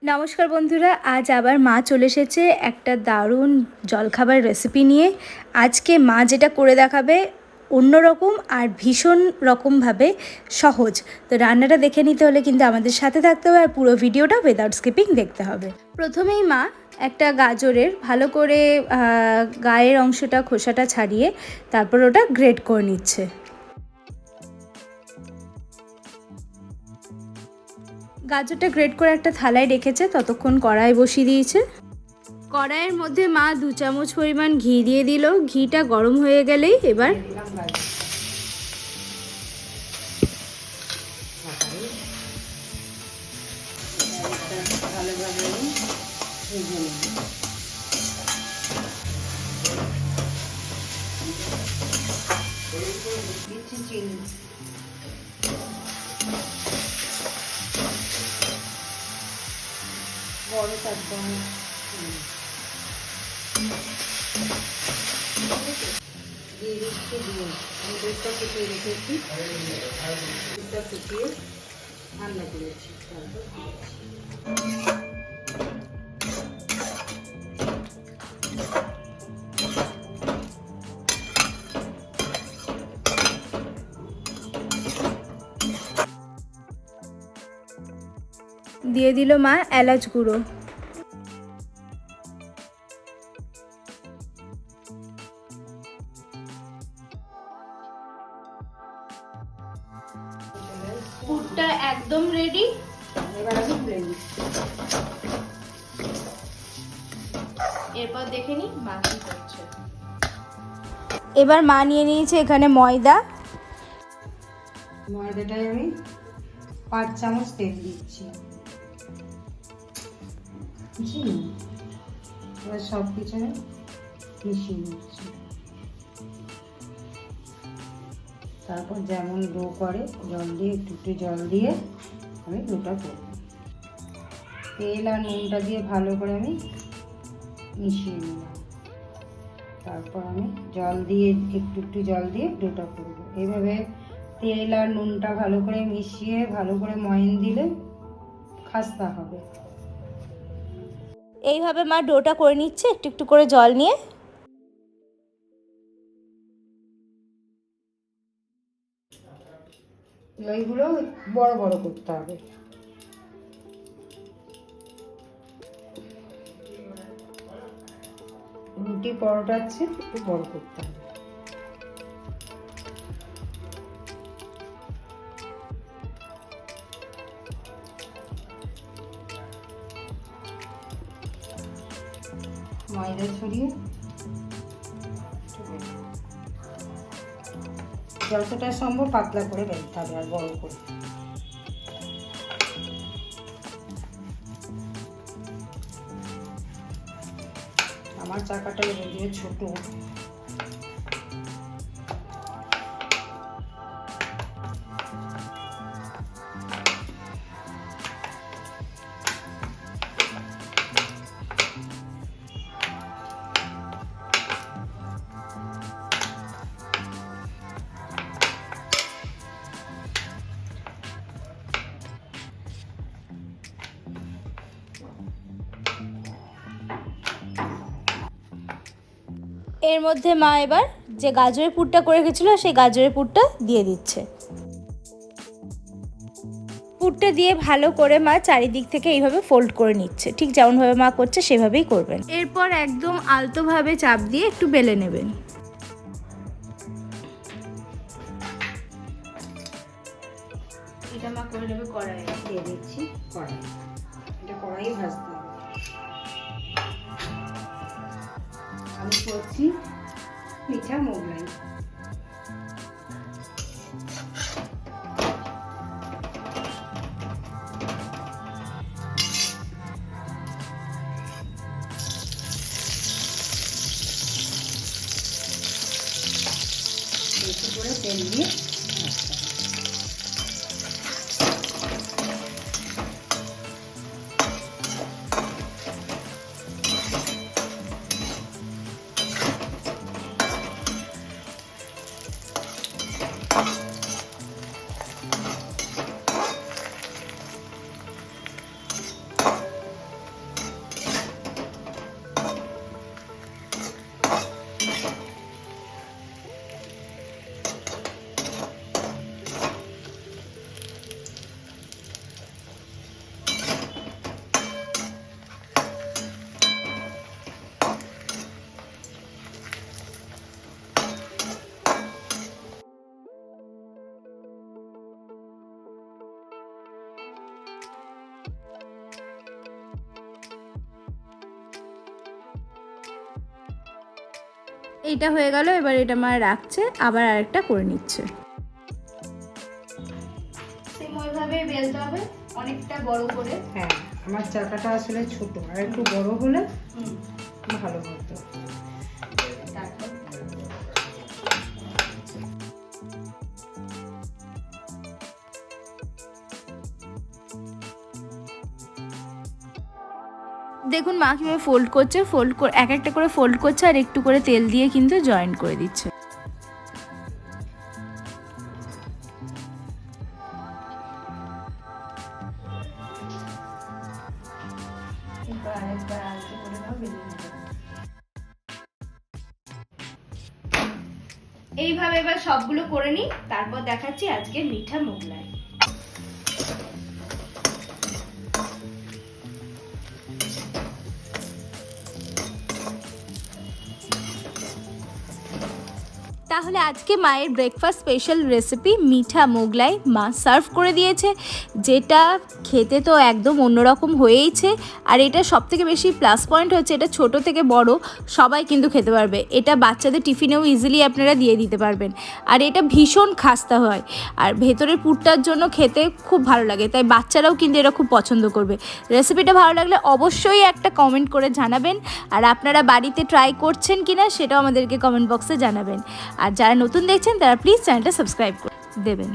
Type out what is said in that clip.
নমস্কার বন্ধুরা, আজ আবার মা চলে এসেছে একটা দারুণ জলখাবার রেসিপি নিয়ে। আজকে মা যেটা করে দেখাবে অন্যরকম আর ভীষণ রকমভাবে সহজ। তো রান্নাটা দেখে নিতে হলে কিন্তু আমাদের সাথে থাকতে হবে আর পুরো ভিডিওটা উইদাউট স্কিপিং দেখতে হবে। প্রথমেই মা একটা গাজরের ভালো করে গায়ের অংশটা খোসাটা ছাড়িয়ে তারপর ওটা গ্রেট করে নিচ্ছে। গাজরটা গ্রেট করে একটা থালায় রেখেছে, ততক্ষণ কড়াই বসিয়ে দিয়েছে। কড়াইয়ের মধ্যে মা 2 চামচ পরিমাণ ঘি দিয়ে দিল। ঘিটা গরম হয়ে গেলেই এবার বড় একদম দিয়ে দিচ্ছি। দিয়ে আমি দুধটা ফুটিয়ে রেখেছি, দুধটা ফুটিয়ে ঠান্ডা করেছি। তারপর দিয়ে দিল মা এলাচ গুঁড়ো। পুরটা একদম রেডি। এবার আমি তুলে নিচ্ছি। এরপর দেখে নি মা কি করছে। এবার মা নিয়ে নিয়েছে এখানে ময়দা। ময়দাটায় আমি 5 চামচ তেল দিচ্ছি। এবার সব কিছু মিশিয়ে নিচ্ছি। তারপর যেমন ডো করে জল দিয়ে একটু জল দিয়ে আমি ডোটা করব। তেল আর নুনটা দিয়ে ভালো করে আমি মিশিয়ে নিলাম। তারপর আমি জল দিয়ে একটু জল দিয়ে ডোটা করব। এইভাবে তেল আর নুনটা ভালো করে মিশিয়ে ভালো করে ময়ান দিলে খাস্তা হবে। এইভাবে মা ডোটা করে নিচ্ছে একটু একটু করে জল নিয়ে। এইগুলো বড় বড় করতে হবে। রুটি পরোটার চেয়ে একটু বড় করতে হবে। ময়দা ছড়িয়ে যতটা সম্ভব পাতলা করে বেলতে হবে আর বড় করে। আমার চাকাটা যদিও ছোট, এর মধ্যে মা এবার যে গাজরের পুরটা করে রেখেছিল সেই গাজরের পুরটা দিয়ে দিচ্ছে। পুরটা দিয়ে ভালো করে মা চারিদিক থেকে এইভাবে ফোল্ড করে নিচ্ছে। ঠিক যেমনভাবে মা করছে সেভাবেই করবেন। এরপর একদম আলতোভাবে চাপ দিয়ে একটু বেলে নেবেন। এটা মা করে নেবে কড়াই দিয়ে দিচ্ছি। কড়াই, এটা কড়াই ভাজতে হবে। আমি করছি মিঠা মোগলাই। বেশি করে তেল দিয়ে ভাজতে হবে। এইটা হয়ে গেল, এবার এটা মা রাখছে, আবার আরেকটা করে নিচ্ছে। সেম ওইভাবে বেলতে হবে, অনেকটা বড় করে। হ্যাঁ, আমার চাকাটা আসলে ছোট, আর একটু বড় হলে ভালো হতো। দেখুন মা কীভাবে ফোল্ড করছে, এক একটা করে ফোল্ড করছে আর একটু করে তেল দিয়ে কিন্তু জয়েন্ট করে দিচ্ছে। এইভাবে এবার সবগুলো করে নিই, তারপর দেখাচ্ছি আজকে মিঠা মোগলাই। তাহলে আজকে মায়ের ব্রেকফাস্ট স্পেশাল রেসিপি মিঠা মোগলাই মা সার্ভ করে দিয়েছে, যেটা খেতে তো একদম অন্যরকম হয়েইছে। আর এটা সবথেকে বেশি প্লাস পয়েন্ট হচ্ছে এটা ছোট থেকে বড় সবাই কিন্তু খেতে পারবে। এটা বাচ্চাদের টিফিনেও ইজিলি আপনারা দিয়ে দিতে পারবেন। আর এটা ভীষণ খাস্তা হয়, আর ভেতরের পুরটার জন্য খেতে খুব ভালো লাগে, তাই বাচ্চারাও কিন্তু এটা খুব পছন্দ করবে। রেসিপিটা ভালো লাগলে অবশ্যই একটা কমেন্ট করে জানাবেন, আর আপনারা বাড়িতে ট্রাই করছেন কিনা সেটাও আমাদেরকে কমেন্ট বক্সে জানাবেন। আর যারা নতুন দেখছেন তারা প্লিজ চ্যানেলটা সাবস্ক্রাইব করে দেবেন।